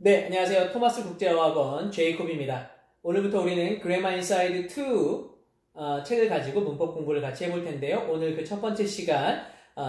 네, 안녕하세요. 토마스 국제어학원 제이콥입니다. 오늘부터 우리는 Grammar Inside 2 책을 가지고 문법 공부를 같이 해볼 텐데요. 오늘 그 첫 번째 시간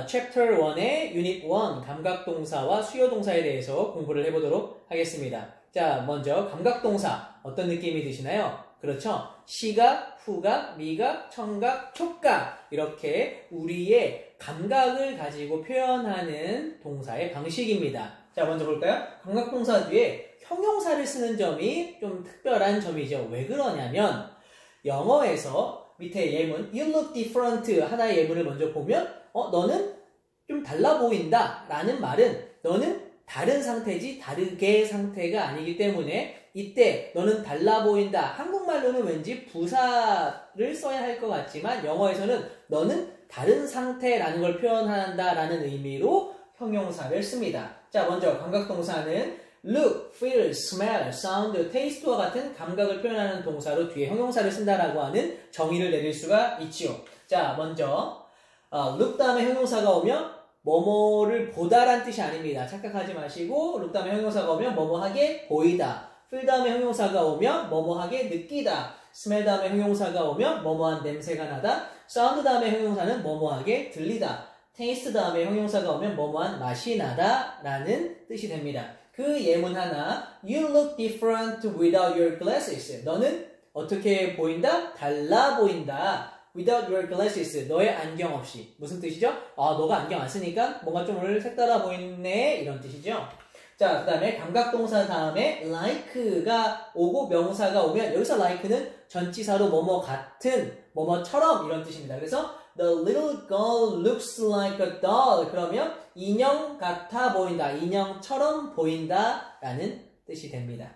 Chapter 1의 Unit 1 감각동사와 수요동사에 대해서 공부를 해보도록 하겠습니다. 자, 먼저 감각동사 어떤 느낌이 드시나요? 그렇죠? 시각, 후각, 미각, 청각, 촉각 이렇게 우리의 감각을 가지고 표현하는 동사의 방식입니다. 자, 먼저 볼까요? 감각동사 뒤에 형용사를 쓰는 점이 좀 특별한 점이죠. 왜 그러냐면 영어에서 밑에 예문 You look different 하나의 예문을 먼저 보면 너는 좀 달라 보인다 라는 말은 너는 다른 상태지 다르게 상태가 아니기 때문에 이때 너는 달라 보인다. 한국말로는 왠지 부사를 써야 할 것 같지만 영어에서는 너는 다른 상태라는 걸 표현한다 라는 의미로 형용사를 씁니다. 자, 먼저 감각동사는 look, feel, smell, sound, taste와 같은 감각을 표현하는 동사로 뒤에 형용사를 쓴다라고 하는 정의를 내릴 수가 있지요. 자, 먼저 look 다음에 형용사가 오면 뭐뭐를 보다란 뜻이 아닙니다. 착각하지 마시고 look 다음에 형용사가 오면 뭐뭐하게 보이다. feel 다음에 형용사가 오면 뭐뭐하게 느끼다. smell 다음에 형용사가 오면 뭐뭐한 냄새가 나다. sound 다음에 형용사는 뭐뭐하게 들리다. taste 다음에 형용사가 오면 뭐뭐한 맛이 나다 라는 뜻이 됩니다. 그 예문 하나 You look different without your glasses. 너는 어떻게 보인다? 달라 보인다. Without your glasses. 너의 안경 없이. 무슨 뜻이죠? 너가 안경 안 쓰니까 뭔가 좀 오늘 색달라 보이네 이런 뜻이죠. 자, 그 다음에 감각동사 다음에 like가 오고 명사가 오면 여기서 like는 전치사로 뭐뭐 같은, 뭐뭐처럼 이런 뜻입니다. 그래서 The little girl looks like a doll. 그러면 인형 같아 보인다. 인형처럼 보인다 라는 뜻이 됩니다.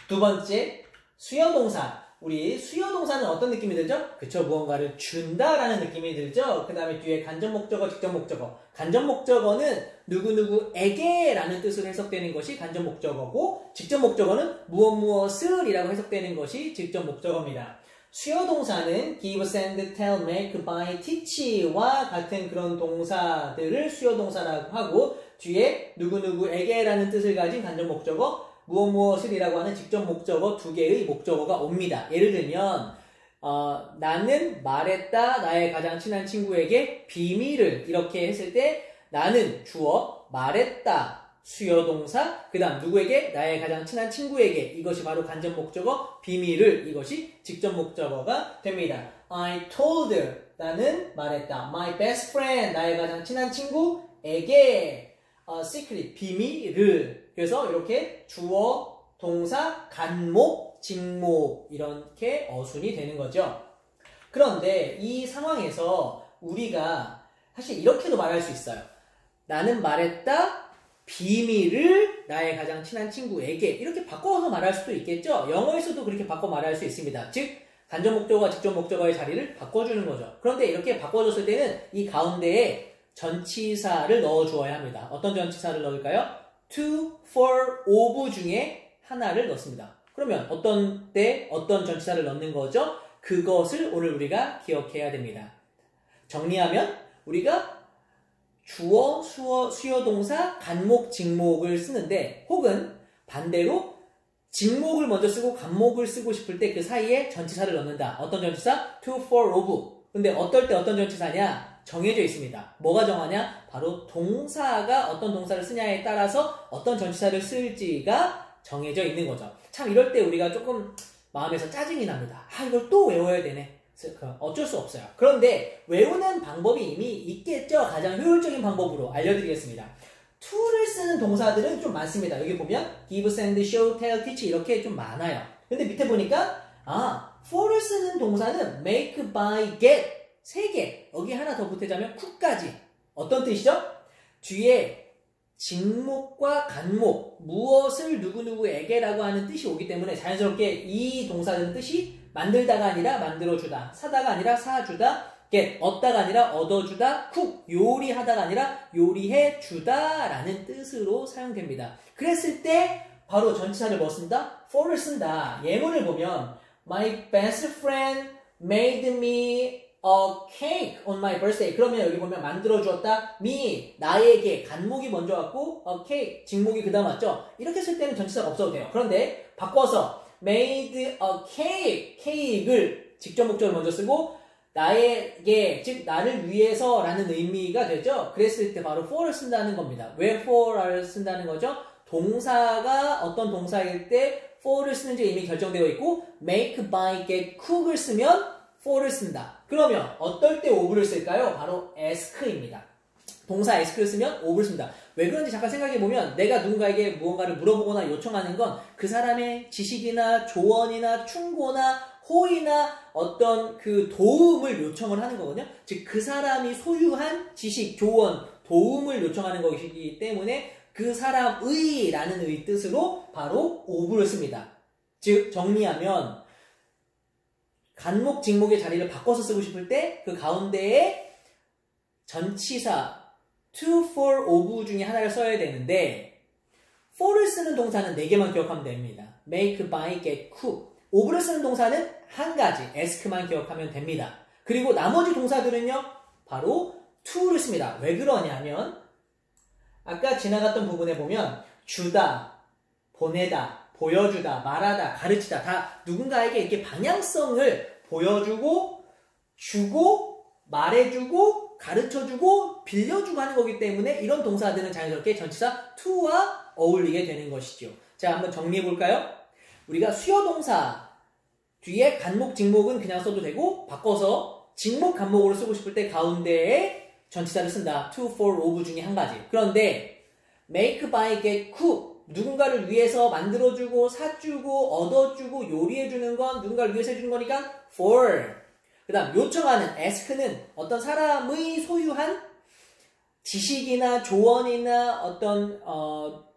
두 번째, 수요동사. 우리 수요동사는 어떤 느낌이 들죠? 그쵸, 무언가를 준다라는 느낌이 들죠? 그 다음에 뒤에 간접목적어, 직접목적어. 간접목적어는 누구누구에게 라는 뜻으로 해석되는 것이 간접목적어고 직접목적어는 무엇을 이라고 해석되는 것이 직접목적어입니다. 수요동사는 give, send, tell, make, buy, teach와 같은 그런 동사들을 수요동사라고 하고 뒤에 누구누구에게 라는 뜻을 가진 간접목적어 무엇을 이라고 하는 직접목적어 두 개의 목적어가 옵니다. 예를 들면 나는 말했다 나의 가장 친한 친구에게 비밀을 이렇게 했을 때 나는 주어 말했다 수요동사 그 다음 누구에게 나의 가장 친한 친구에게 이것이 바로 간접목적어 비밀을 이것이 직접목적어가 됩니다. I told 나는 말했다. My best friend 나의 가장 친한 친구에게 secret 비밀을 그래서 이렇게 주어 동사 간목 직목 이렇게 어순이 되는 거죠. 그런데 이 상황에서 우리가 사실 이렇게도 말할 수 있어요. 나는 말했다 비밀을 나의 가장 친한 친구에게 이렇게 바꿔서 말할 수도 있겠죠. 영어에서도 그렇게 바꿔 말할 수 있습니다. 즉 간접목적어와 직접목적어의 자리를 바꿔주는 거죠. 그런데 이렇게 바꿔줬을 때는 이 가운데에 전치사를 넣어주어야 합니다. 어떤 전치사를 넣을까요? to, for, of 중에 하나를 넣습니다. 그러면 어떤 때 어떤 전치사를 넣는 거죠? 그것을 오늘 우리가 기억해야 됩니다. 정리하면 우리가 주어, 수요동사, 간목, 직목을 쓰는데 혹은 반대로 직목을 먼저 쓰고 간목을 쓰고 싶을 때 그 사이에 전치사를 넣는다. 어떤 전치사? to, for, of. 근데 어떨 때 어떤 전치사냐? 정해져 있습니다. 뭐가 정하냐? 바로 동사가 어떤 동사를 쓰냐에 따라서 어떤 전치사를 쓸지가 정해져 있는 거죠. 참 이럴 때 우리가 조금 마음에서 짜증이 납니다. 이걸 또 외워야 되네. 어쩔 수 없어요. 그런데 외우는 방법이 이미 있겠죠. 가장 효율적인 방법으로 알려드리겠습니다. to를 쓰는 동사들은 좀 많습니다. 여기 보면 give, send, show, tell, teach 이렇게 좀 많아요. 근데 밑에 보니까 for를 쓰는 동사는 make, buy, get 3개. 여기 하나 더 보태자면 cook까지. 어떤 뜻이죠? 뒤에 직목과 간목 무엇을 누구누구에게라고 하는 뜻이 오기 때문에 자연스럽게 이 동사는 뜻이 만들다가 아니라 만들어주다, 사다가 아니라 사주다, get, 얻다가 아니라 얻어주다, cook, 요리하다가 아니라 요리해주다 라는 뜻으로 사용됩니다. 그랬을 때 바로 전치사를 뭐 쓴다? for를 쓴다. 예문을 보면 My best friend made me a cake on my birthday. 그러면 여기 보면 만들어 주었다. me, 나에게. 간목이 먼저 왔고 a cake, 직목이 그 다음 왔죠. 이렇게 쓸 때는 전치사가 없어도 돼요. 그런데 바꿔서 made a cake, 케이크를 직접 목적을 먼저 쓰고 나에게, 즉 나를 위해서 라는 의미가 되죠. 그랬을 때 바로 for를 쓴다는 겁니다. 왜 for를 쓴다는 거죠? 동사가 어떤 동사일 때 for를 쓰는지 이미 결정되어 있고 make, buy, get, cook을 쓰면 for를 쓴다. 그러면 어떨 때 of를 쓸까요? 바로 ask입니다. 동사 ask를 쓰면 of를 쓴다. 왜 그런지 잠깐 생각해보면 내가 누군가에게 무언가를 물어보거나 요청하는 건 그 사람의 지식이나 조언이나 충고나 호의나 어떤 그 도움을 요청을 하는 거거든요. 즉 그 사람이 소유한 지식, 조언, 도움을 요청하는 것이기 때문에 그 사람의 라는 의 뜻으로 바로 of를 씁니다. 즉 정리하면 간목, 직목의 자리를 바꿔서 쓰고 싶을 때 그 가운데에 전치사 to, for, of 중에 하나를 써야 되는데 for를 쓰는 동사는 4개만 기억하면 됩니다. make, buy, get, cook. of를 쓰는 동사는 한 가지, ask만 기억하면 됩니다. 그리고 나머지 동사들은요, 바로 to를 씁니다. 왜 그러냐면 아까 지나갔던 부분에 보면 주다, 보내다, 보여주다, 말하다, 가르치다 다 누군가에게 이렇게 방향성을 보여주고 주고 말해주고 가르쳐주고 빌려주고 하는 거기 때문에 이런 동사들은 자연스럽게 전치사 to와 어울리게 되는 것이죠. 자, 한번 정리해 볼까요? 우리가 수요 동사 뒤에 간목, 직목은 그냥 써도 되고 바꿔서 직목, 간목으로 쓰고 싶을 때 가운데에 전치사를 쓴다. to, for, of 중에 한 가지. 그런데 make, buy, get, cook 누군가를 위해서 만들어주고 사주고 얻어주고 요리해주는 건 누군가를 위해서 해주는 거니까 for. 그 다음 요청하는 ask는 어떤 사람의 소유한 지식이나 조언이나 어떤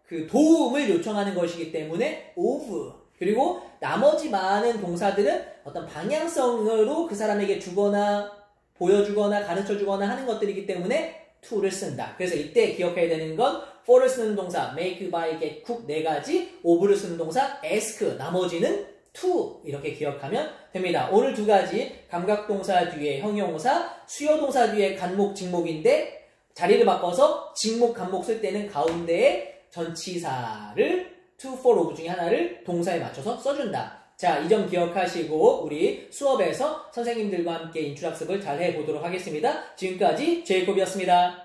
그 도움을 요청하는 것이기 때문에 of. 그리고 나머지 많은 동사들은 어떤 방향성으로 그 사람에게 주거나 보여주거나 가르쳐주거나 하는 것들이기 때문에 to를 쓴다. 그래서 이때 기억해야 되는 건 for를 쓰는 동사 make, buy, get, cook 4가지, of를 쓰는 동사 ask, 나머지는 to 이렇게 기억하면 됩니다. 오늘 2가지 감각동사 뒤에 형용사, 수요동사 뒤에 간목, 직목인데 자리를 바꿔서 직목, 간목 쓸 때는 가운데에 전치사를 to, for, of 중에 하나를 동사에 맞춰서 써준다. 자, 이 점 기억하시고 우리 수업에서 선생님들과 함께 인출학습을 잘 해보도록 하겠습니다. 지금까지 제이콥이었습니다.